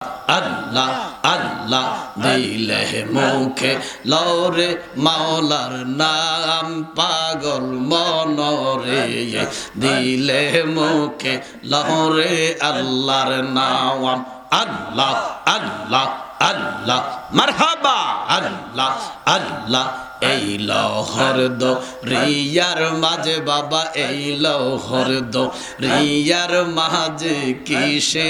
আল্লাহ আল্লাহ দিলে মুখে লরে মাওলার নাম পাগল মনরে দিলে মুখে লরে আল্লাহর নাম আল্লাহ আল্লাহ আল্লাহ মারহাবা আল্লাহ আল্লাহ এই লহর দো রিয়ার মাঝে বাবা এই লহর দো রিয়ার মাঝে কিসে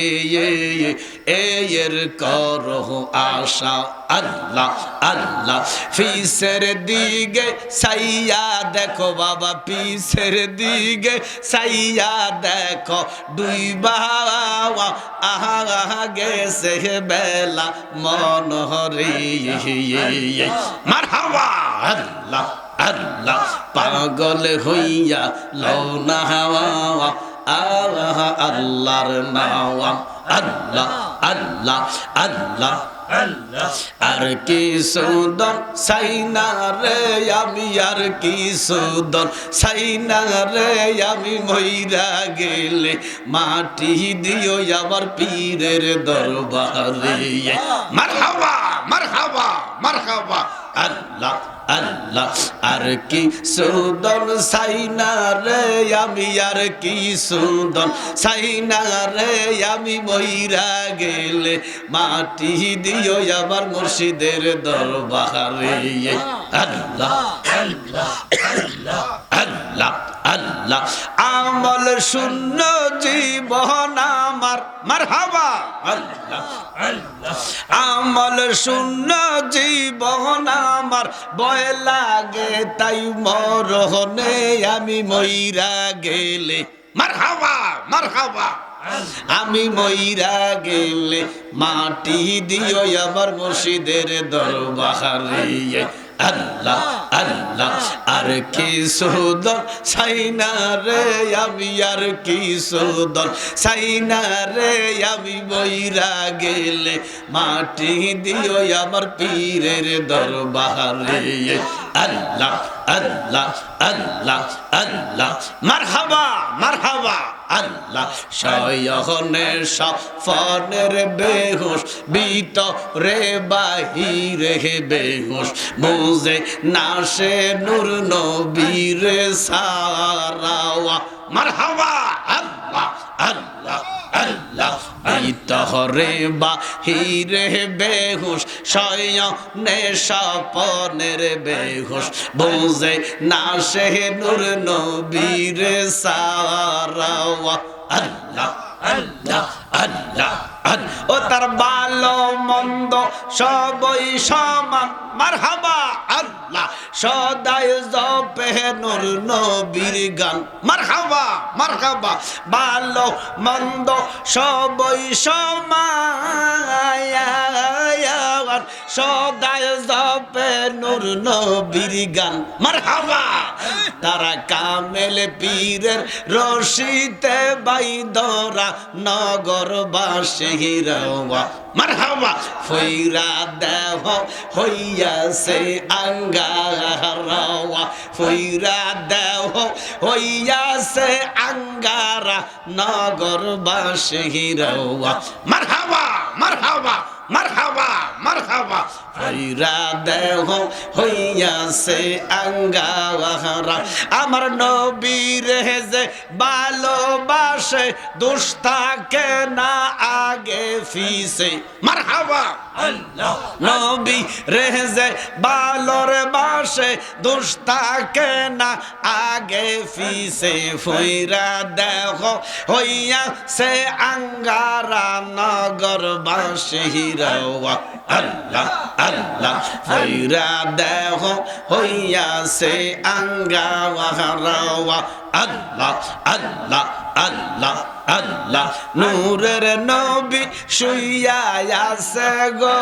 এর করো আশা আল্লাহ আল্লাহ পিছের দিকে সাইয়া দেখো বাবা পিছের দিকে সাইয়া দেখো দুই বাবা আহা গেছে বেলা মনোহরি মারহাবা আল্লাহ আল্লাহ পাগল হইয়া লৌনা হাওয়া আল্লাহ আল্লাহর নাম আল্লাহ আল্লাহ আল্লাহ আর কি সুন্দর সাইনা রে আমি আর কি সুন্দর সাইনা রে আমি মইরা গেলে মাটি দিও আমার পীরের দরবারে মারহাবা মারহাবা মারহাবা আল্লাহ আল্লাহ আর কি সুন্দর সাইনা রে আমি আর কি সুন্দর সাইনা রে আমি মইরা গেলে মাটি দিও আমার মুর্শিদের দরবারে আল্লাহ আল্লাহ আল্লাহ আল্লাহ আল্লাহ আমল শূন্য জীবন আমার মারহাবা আল্লাহ আল্লাহ আমল শূন্য জীবন আমার ভয় লাগে তাই মরহনে আমি মইরা গেলে মারহাবা মারহাবা আমি মইরা গেলে মাটি দিও আমার মুর্শিদের দরবারে আল্লাহ আল্লাহ আর কি সুন্দর সাইনা রে আমি আর কি সুন্দর সাইনা রে আমি মইরা গেলে মাটি দিও আমার পীরের দরবারে আল্লাহ আল্লাহ আল্লাহ আল্লাহ মারহাবা মারহাবা আল্লাহ শয়নের সফনের বেহুশ ভিতরে বাহিরে বেহুশ বুঝে নাশে নূর নবীর সারাওয়া মারহাবা আল্লাহ আল্লাহ আল্লাহ ভিতরে বাহিরে বেহুশ শয়নে সপনের বেহুশ বুঝে নাশে নূর নবীর সারাওয়া আল্লাহ আল্লাহ আল্লাহ ও তার ভালো মন্দ সবই সমান মারহাবা আল্লাহ সদাই জপে নূর নবীর গান মারহাবা মারহাবা ভালো মন্দ সবই সমান সদাই জপে নূর নবীর গান মারহাবা তারা কামেল পীরের রশিতে বাইদরা নগরবাসী রওয়া মারহাবা ফইরা দেহ হইয়াছে আঙ্গারা ফইরা দেহ হইয়াছে আঙ্গারা নগরবাসী রওয়া মারহাবা মারহাবা মারহাবা মারহাবা ফইরা দেহ হইয়াছে আঙ্গারা আমার নবীর যে ভালোবাসে দুষ্টাকে না আগে ফিসে মারহাবা আল্লাহ নবী রেজে ভালোর বাসে দুষ্টাকে না আগে ফিসে ফইরা দেহ হইয়াছে আঙ্গারা নগরবাসী রওয়া আল্লাহ আল্লাহ ফইরা দেহ হইয়াছে আঙ্গারা আল্লাহ আল্লাহ আল্লাহ আল্লাহ নূরের নবী শুইয়া আছে গো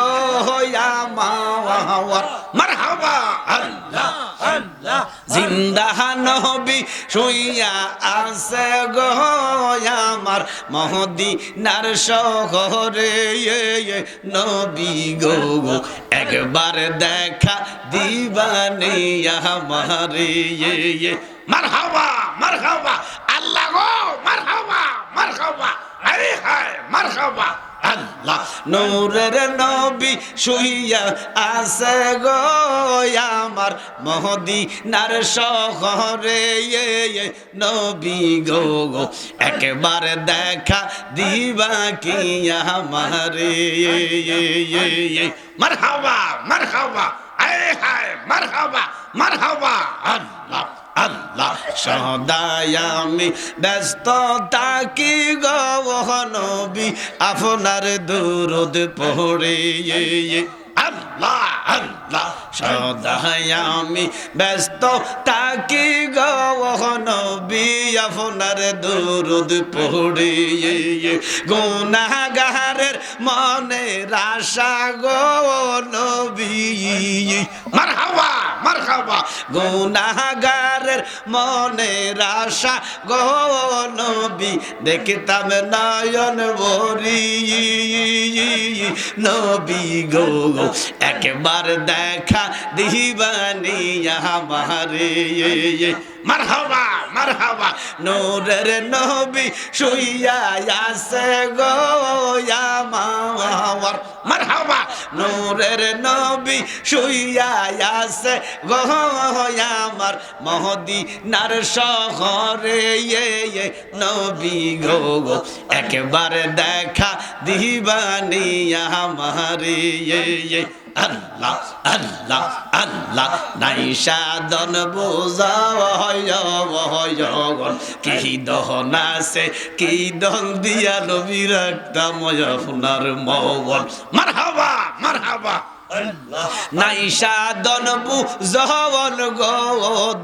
আমার মারহাবা আল্লাহ আল্লাহ জিন্দা নবী শুইয়া আছে গো আমার মদিনার শহরে নবী গো একবার দেখা দিবানে আমারে মারহাবা মারহাবা আল্লাহ গো মারহাবা মারহাবা আরে হায় মারহাবা আল্লাহ আল্লাহ নূরের নবী শুইয়া আছে গো আমার মদিনার শহরে নবী গো একবার দেখা দিবা কি আমারে মারহাবা মারহাবা আয় হায় মারহাবা মারহাবা আল্লাহ আল্লাহ সদাই আমি ব্যস্ত থাকি গো নবী আপনার দুরূদ পড়ে আল্লাহ আল্লাহ সদাই আমি ব্যস্ত থাকি গো নবী আপনার দুরূদ পড়ে গুনাহগারের মনের আশা গো নবী মারহাবা মারহাবা গুনাহগারের মনের আশা গো নবী দেখতাম নয়ন ভরি নবী গো একবার দেখা দিবানি আমারে মারহাবা মারহাবা নূরের নবী শুইয়া আছে গো আমার মারহাবা নূরের নবী শুইয়া আছে গো আমার মদিনার শহরে নবী গো একবার দেখা দিবানি আমারে আল্লাহ আল্লাহ আল্লাহ নাই সাধন বোঝাওয়াগন কি দহন আছে কি দন দিয়া নবী রাখতাম আপনার মগন মারহাবা মারহাবা নাই সাধন বুঝন গো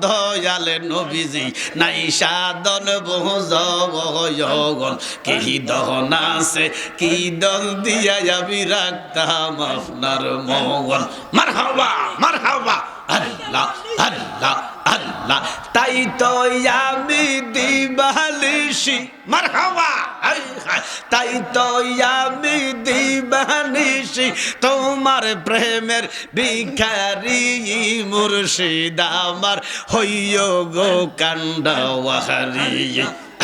দয়াল নবীজি নাই সাধন বুঝন কি দহন আছে কি দন দিয়া আমি রাখতাম আপনার মগন মারহাবা মারহাবা আল্লাহ আল্লাহ আল্লাহ তাই তো আমি দিবালিশি মারহাবা তাই তো আমি দিবানিশি তোমার প্রেমের ভিখারি মুর্শিদ আমার হইও গো কান্ডাওয়ারি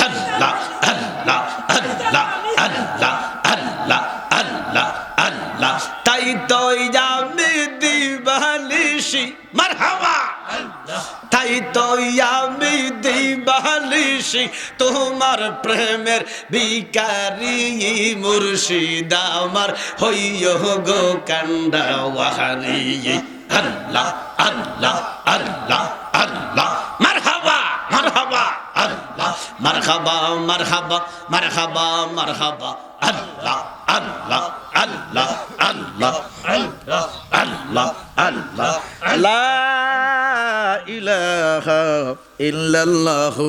আল্লাহ আল্লাহ আল্লাহ আল্লাহ আল্লাহ আল্লাহ আল্লাহ তাই তো আমি দিবানিশি মারহাবা তাই তো আমি দিবানিশি তোমার প্রেমের ভিখারি মুর্শিদ আমার হইও গো কান্ডাওয়ারি আল্লাহ আল্লাহ আল্লাহ আল্লাহ মারহাবা মারহাবা আল্লাহ মারহাবা মারহাবা মারহাবা মারহাবা আল্লাহ আল্লাহ আল্লাহ আল্লাহ আল্লাহ আল্লাহ আল্লাহ লা ইলাহা ইল্লাল্লাহু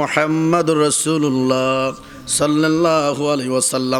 মুহাম্মাদুর রাসূলুল্লাহ সাল্লাল্লাহু আলাইহি ওয়াসাল্লাম।